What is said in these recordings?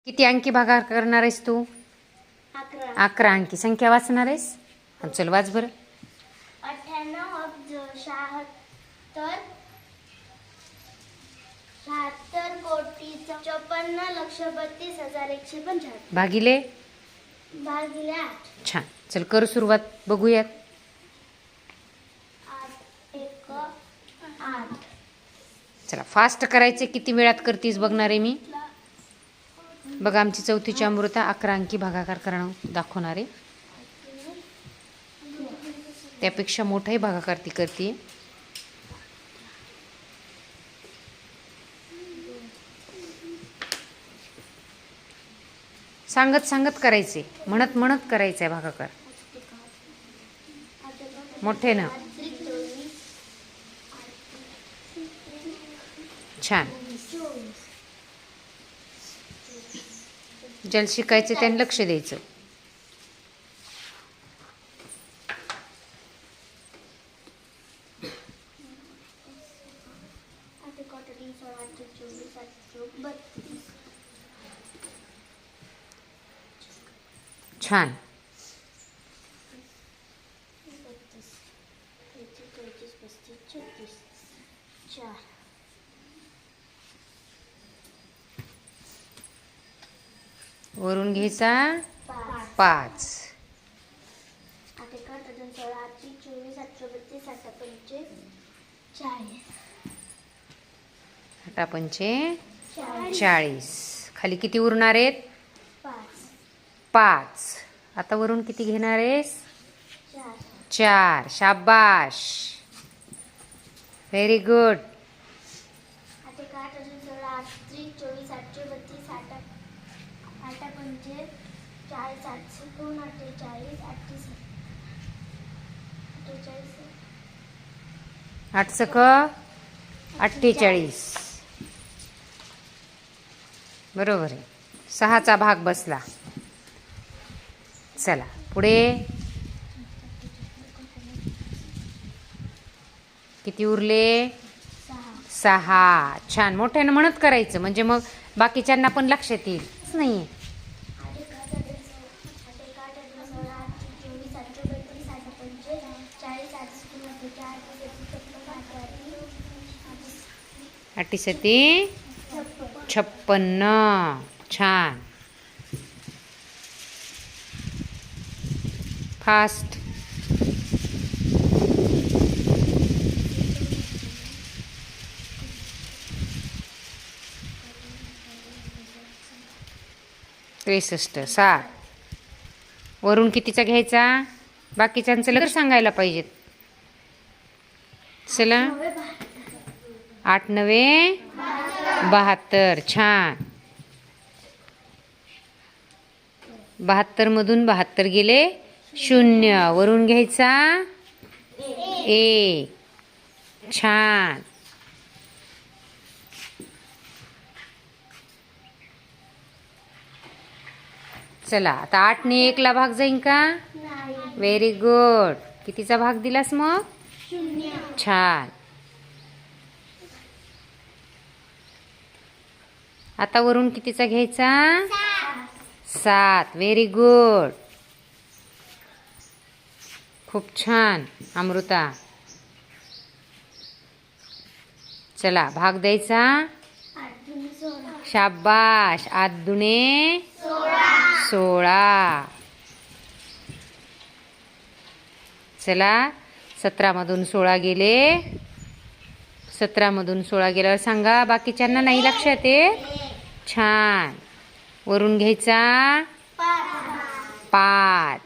किती अंकी भागाकार करणार आहेस तू? 11 अंकी संख्या वाचणार आहेस? चल वाच बरं. 98,76,54,32,145 भागिले 8. छान. चल कर सुरुवात, बघूयात. 8 1 8. चला फास्ट करायचे. किती वेळात करतीस बघणार आहे मी. बघा आमची चौथीची अमृता 11 अंकी भागाकार करणं दाखवणार आहे. त्यापेक्षा मोठाही भागाकार ती करते. सांगत सांगत करायचे, म्हणत म्हणत करायचं आहे भागाकार. मोठे ना. छान. ज्याला शिकायचं त्याने लक्ष द्यायचं. छान. वरून घ्यायचा 5. 8 पंचे 40. खाली किती उरणार आहेत? 5. आता वरून किती घेणार आहेस? 4. शाबाश, व्हेरी गुड. 8 सक 48. बरोबर आहे. 6चा भाग बसला. चला पुढे. किती उरले? 6. छान. मोठ्यानं म्हणत करायचं म्हणजे मग बाकीच्यांना पण लक्षात येईल. नाही 8 सती 56. छान. फास्ट. त्रेसष्ट. 7. वरून कितीचा घ्यायचा? बाकीच्यांचं लवकर सांगायला पाहिजेत. चला 8 9 72. छान. 72 मधून 72 गेले 0. वरून घ्यायचा 1. छान. चला आता 8 ने 1 ला भाग जाईन का? Very good. कितीचा भाग दिलास मग? 0. छान. आता वरून कितीचा घ्यायचा? 7. Very good. खूप छान अमृता. चला भाग द्यायचा. शाबाश. 8 दुणे 16. चला 17 मधून 16 गेले. 17 मधून 16 गेल्यावर सांगा. बाकीच्यांना नाही लक्षात येत. छान. वरून घ्यायचा 5.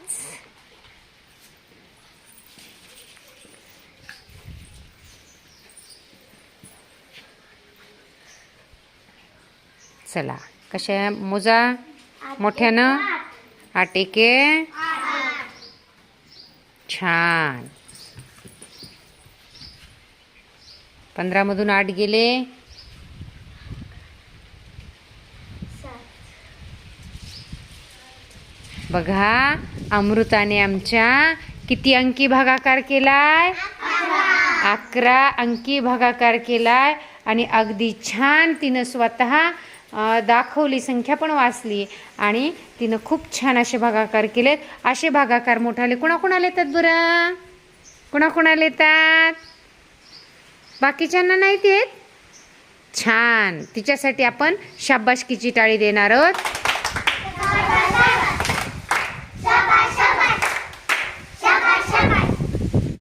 चला कशा मोजा मोठ्यानं. 8 1 छान. 15 मधून 8 गेले. 7. बघा अमृताने आमच्या किती अंकी भागाकार केलाय? 11 अंकी भागाकार केलाय. आणि अगदी छान तिनं स्वतः दाखवली, संख्या पण वाचली आणि तिनं खूप छान असे भागाकार केलेत. असे भागाकार मोठाले कोणाकोणाला येतात बरं? कोणाकोणाला येतात? बाकीच्यांना नाहीत येत? छान. तिच्यासाठी आपण शाबासकीची टाळी देणार आहोत.